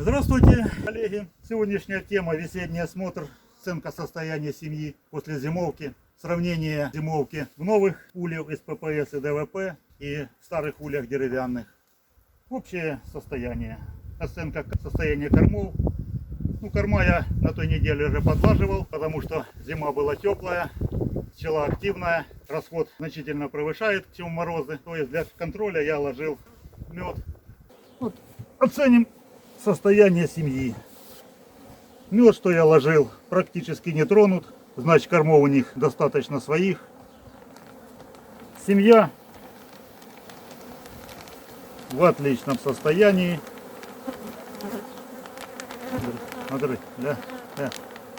Здравствуйте, коллеги! Сегодняшняя тема — весенний осмотр, оценка состояния семьи после зимовки, сравнение зимовки в новых ульях из ППС и ДВП и в старых ульях деревянных. Общее состояние, оценка состояния кормов. Корма я на той неделе уже подлаживал, потому что зима была теплая, пчела активная, расход значительно превышает, чем морозы. То есть для контроля я ложил мед. Оценим состояние семьи. Мед, что я ложил, практически не тронут, значит кормов у них достаточно своих. Семья в отличном состоянии. Смотри, да.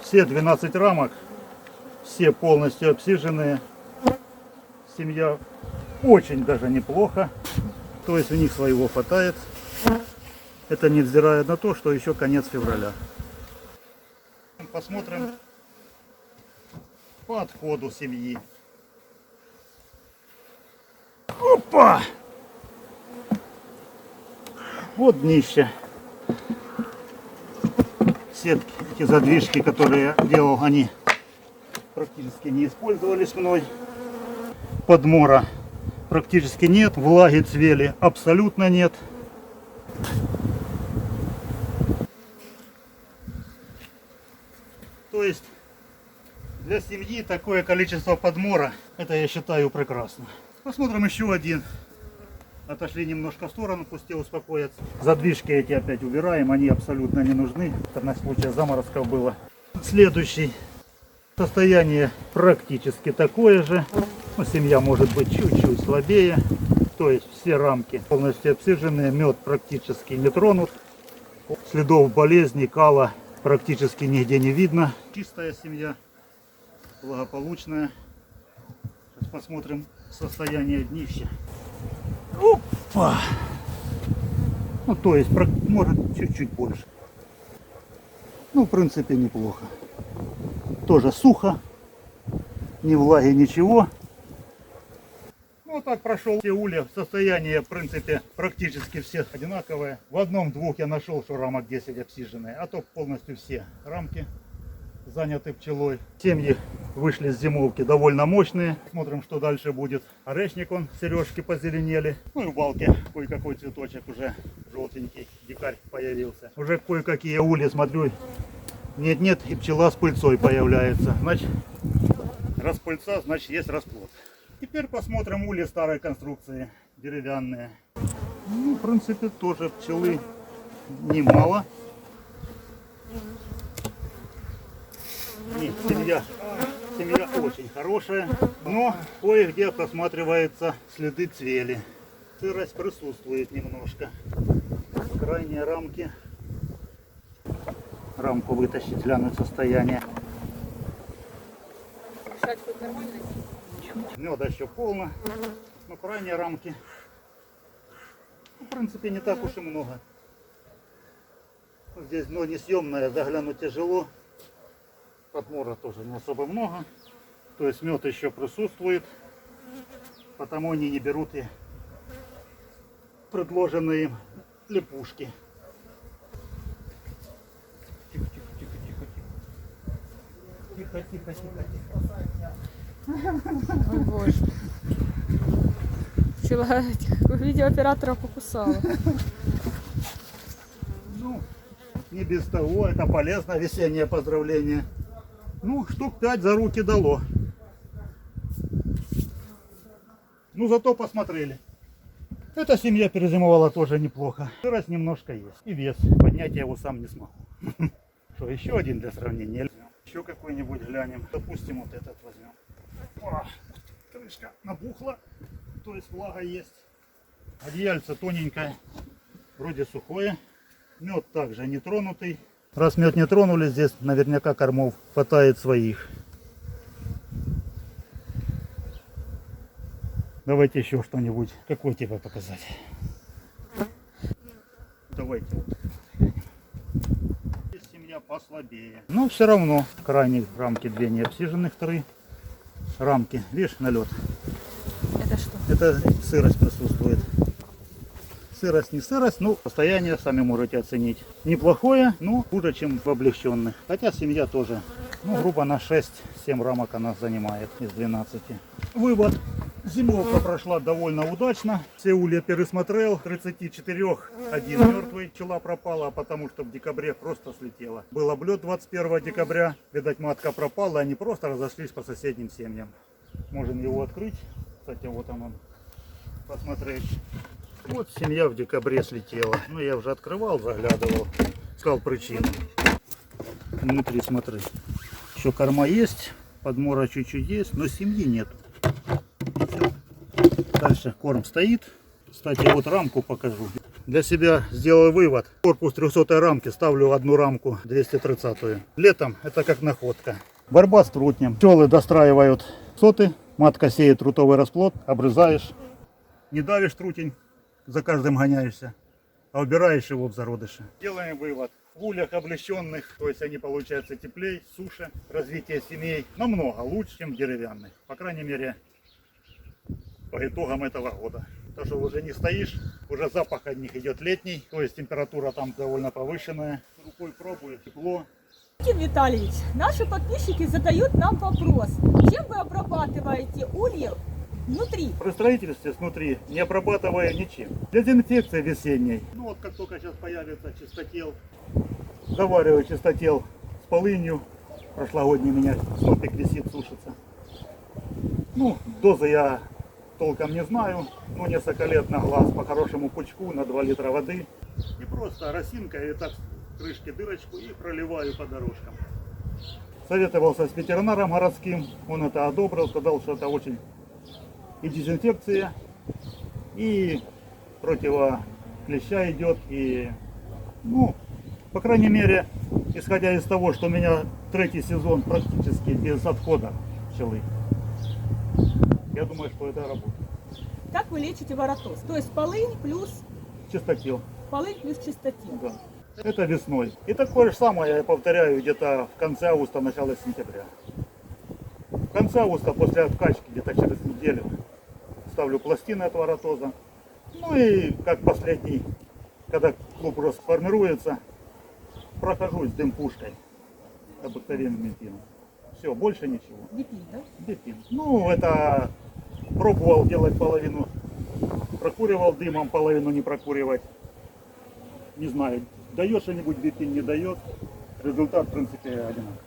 Все 12 рамок, все полностью обсиженные. Семья очень даже неплохо, то есть у них своего хватает. Это невзирая на то, что еще конец февраля. Посмотрим по отходу семьи. Опа! Вот днище. Все эти задвижки, которые я делал, они практически не использовались мной. Подмора практически нет, влаги, цвели абсолютно нет. То есть для семьи такое количество подмора, это я считаю прекрасно. Посмотрим еще один. Отошли немножко в сторону, пусть те успокоятся. Задвижки эти опять убираем, они абсолютно не нужны. Это на случай заморозков было. Следующий. Состояние практически такое же. Но семья может быть чуть-чуть слабее. То есть все рамки полностью обсиженные, мед практически не тронут. Следов болезни, кала практически нигде не видно. Чистая семья, благополучная. Сейчас посмотрим состояние днища. Опа! То есть, может, чуть-чуть больше. В принципе, неплохо. Тоже сухо. Ни влаги, ничего. Так прошел все улья. Состояние, в принципе, практически всех одинаковое. В одном-двух я нашел, что рамок 10 обсиженные, а то полностью все рамки заняты пчелой. Семьи вышли с зимовки довольно мощные. Смотрим, что дальше будет. Орешник, сережки позеленели. И в балке кое-какой цветочек уже желтенький, дикарь появился. Уже кое-какие ульи, смотрю, нет-нет, и пчела с пыльцой появляется. Значит, раз пыльца, значит есть расплод. Теперь посмотрим ульи старой конструкции, деревянные. В принципе, тоже пчелы немало. Нет, семья очень хорошая, но кое-где просматриваются следы цвели. Сырость присутствует немножко. Крайние рамки. Рамку вытащить, глянуть состояние. Меда еще полно, но крайние рамки, в принципе, не так уж и много. Здесь дно несъемное, заглянуть тяжело. Подмора тоже не особо много. То есть мед еще присутствует, потому они не берут и предложенные им лепушки. Тихо. О боже. Пчела видеооператора покусала. Не без того, это полезно, весеннее поздравление. Штук 5 за руки дало. Зато посмотрели. Эта семья перезимовала тоже неплохо. Сырость немножко есть. И вес. Поднять я его сам не смогу. Что, еще один для сравнения? Еще какой-нибудь глянем. Допустим, вот этот возьмем. Крышка набухла. То есть влага есть. Одеяльце тоненькое. Вроде сухое. Мед также не тронутый. Раз мед не тронули, здесь наверняка кормов хватает своих. Давайте еще что-нибудь. Какой типа показать? Давайте. Здесь семья послабее. Но все равно крайние рамки две не обсиженных, вторые рамки. Видишь, налет. Это что? Это сырость присутствует. Сырость не сырость, ну, состояние сами можете оценить. Неплохое, но хуже, чем в облегченных. Хотя семья тоже, ну, грубо на 6-7 рамок она занимает из 12. Вывод. Зимовка прошла довольно удачно. Все улья пересмотрел. 34 один мертвый. Пчела пропала, потому что в декабре просто слетела. Был облет 21 декабря. Видать, матка пропала, они просто разошлись по соседним семьям. Можем его открыть. Кстати, вот он. Посмотреть. Вот семья в декабре слетела. Ну, я уже открывал, заглядывал. Искал причину. Внутри смотри. Еще корма есть. Подмора чуть-чуть есть, но семьи нету. Дальше корм стоит. Кстати, вот рамку покажу. Для себя сделал вывод. Корпус 300 рамки ставлю одну рамку 230. Летом это как находка. Борьба с трутнем. Пчелы достраивают соты. Матка сеет трутовый расплод. Обрезаешь. Не давишь трутень. За каждым гоняешься. А убираешь его в зародыше. Делаем вывод. В ульях облещенных, то есть они получаются теплее, суше. Развитие семей намного лучше, чем деревянных. По крайней мере, по итогам этого года. То, что уже не стоишь, уже запах от них идет летний, то есть температура там довольно повышенная. Рукой пробую, тепло. Валентин Витальевич, наши подписчики задают нам вопрос. Чем вы обрабатываете ульи внутри? При строительстве снутри не обрабатывая ничем. Дезинфекция весенней. Ну вот как только сейчас появится чистотел, завариваю чистотел с полынью. Прошлогодний у меня снопик висит, сушится. Ну, дозы я толком не знаю, но несколько лет на глаз по хорошему пучку на 2 литра воды. И просто росинкой и так крышки дырочку и проливаю по дорожкам. Советовался с ветеринаром городским, он это одобрил, сказал, что это очень и дезинфекция, и противоклеща идет, и, ну, по крайней мере, исходя из того, что у меня 3-й сезон практически без отхода пчелы. Я думаю, что это работает. Как вы лечите воротоз? То есть полынь плюс Чистотел. чистотел. Да. Это весной. И такое же самое я повторяю где-то в конце августа, начало сентября. В конце августа, после откачки, где-то через неделю, ставлю пластины от воротоза. Ну и как последний, когда клуб уже сформируется, прохожусь дым-пушкой обыкновенным бипином. Все, больше ничего. Бипин, да? Бипин. Ну, это пробовал делать половину, прокуривал дымом, половину не прокуривать. Не знаю, дает что-нибудь бипин, не дает. Результат, в принципе, одинаковый.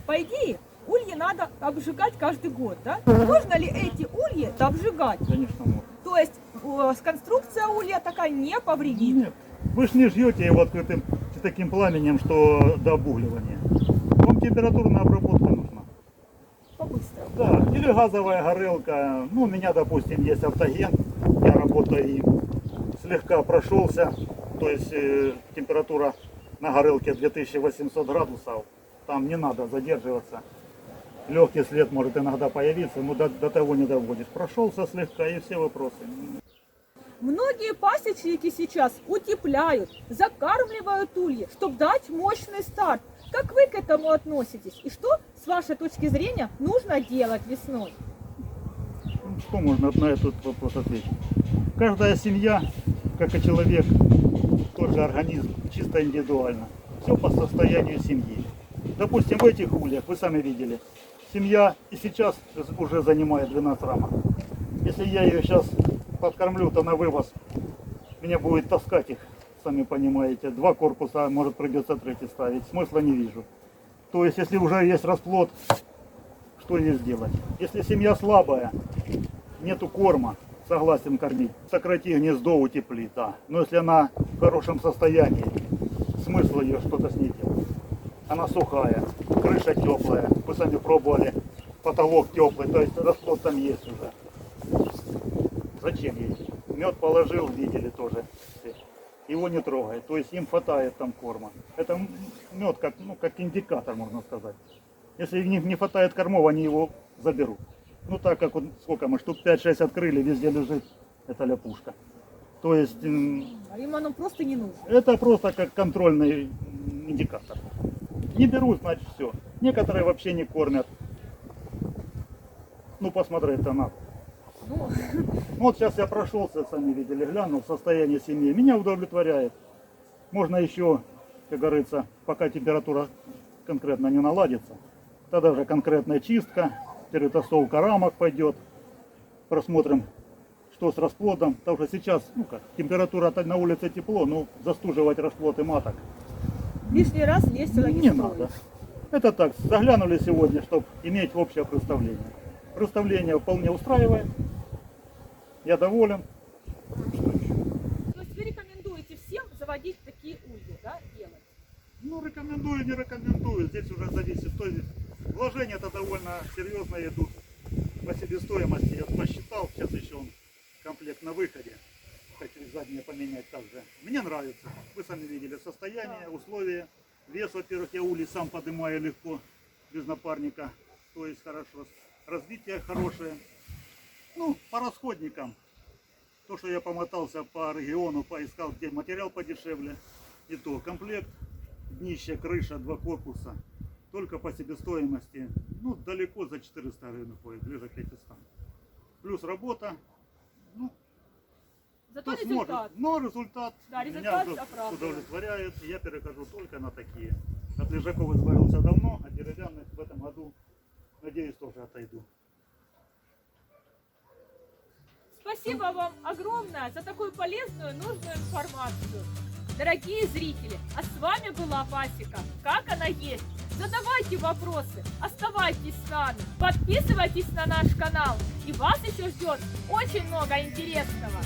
По идее, ульи надо обжигать каждый год, да? Можно ли эти ульи обжигать? Конечно, можно. То есть конструкция улья такая не повредит? Нет, вы ж не ждете его открытым таким пламенем, что до обугливания. Вам температурная обработка нужна. По-быстрому. Да, или газовая горелка. Ну, у меня, допустим, есть автоген. Я работаю им. Слегка прошелся. То есть температура на горелке 2800 градусов. Там не надо задерживаться. Легкий след может иногда появиться, но до того не доводишь. Прошелся слегка и все вопросы. Многие пасечники сейчас утепляют, закармливают ульи, чтобы дать мощный старт. Как вы к этому относитесь? И что, с вашей точки зрения, нужно делать весной? Ну, что можно на этот вопрос ответить? Каждая семья, как и человек, тот же организм, чисто индивидуально. Все по состоянию семьи. Допустим, в этих ульях, вы сами видели, семья и сейчас уже занимает 12 рамок. Если я ее сейчас подкормлю, то на вывоз меня будет таскать их, сами понимаете. 2 корпуса, может, придется 3-й ставить. Смысла не вижу. То есть, если уже есть расплод, что ей сделать? Если семья слабая, нету корма, согласен кормить, сократи гнездо, утепли, да. Но если она в хорошем состоянии, смысл ее что-то с ней делать. Она сухая, крыша теплая, вы сами пробовали, потолок теплый, то есть расплод там есть уже. Зачем ей? Мед положил, видели тоже. Его не трогай, то есть им хватает там корма. Это мед как, ну, как индикатор, можно сказать. Если в них не хватает кормов, они его заберут. Ну так как вот сколько мы, штук 5-6 открыли, везде лежит эта ляпушка. То есть А им оно просто не нужно. это просто как контрольный индикатор. Не берут, значит все. Некоторые вообще не кормят. Ну посмотреть-то надо. Ну, Вот сейчас я прошелся, сами видели, глянул состояние семьи. Меня удовлетворяет. Можно еще, как говорится, пока температура конкретно не наладится, тогда уже конкретная чистка, перетасовка рамок пойдет. Просмотрим, что с расплодом. Потому что сейчас, ну как, температура на улице тепло, но застуживать расплод и маток лишний раз весело не не стоит. надо. Это так, заглянули сегодня, чтобы иметь общее представление. Представление вполне устраивает. Я доволен. Что еще? То есть вы рекомендуете всем заводить такие ульи, да, делать? Ну, рекомендую, не рекомендую. Здесь уже зависит. То есть вложения-то довольно серьезные идут по себестоимости. Я посчитал, сейчас еще он комплект на выходе. Хочу и задние поменять также. Мне нравится. Вы сами видели состояние, условия. Вес, во-первых, я улей сам поднимаю легко, без напарника. То есть хорошо. Развитие хорошее. Ну, по расходникам. То, что я помотался по региону, поискал, где материал подешевле. И то комплект, днище, крыша, 2 корпуса. Только по себестоимости, ну, далеко за 400 гривен ходит, ближе к 500. Плюс работа, ну, Зато кто результат. сможет. Но результат, Да, меня результат уже оправдывает. удовлетворяет. И я перехожу только на такие. От лежаков избавился давно, а деревянных в этом году, надеюсь, тоже отойду. Спасибо вам огромное за такую полезную, нужную информацию. Дорогие зрители, а с вами была Пасека. Как она есть? Задавайте вопросы, оставайтесь с нами, подписывайтесь на наш канал. И вас еще ждет очень много интересного.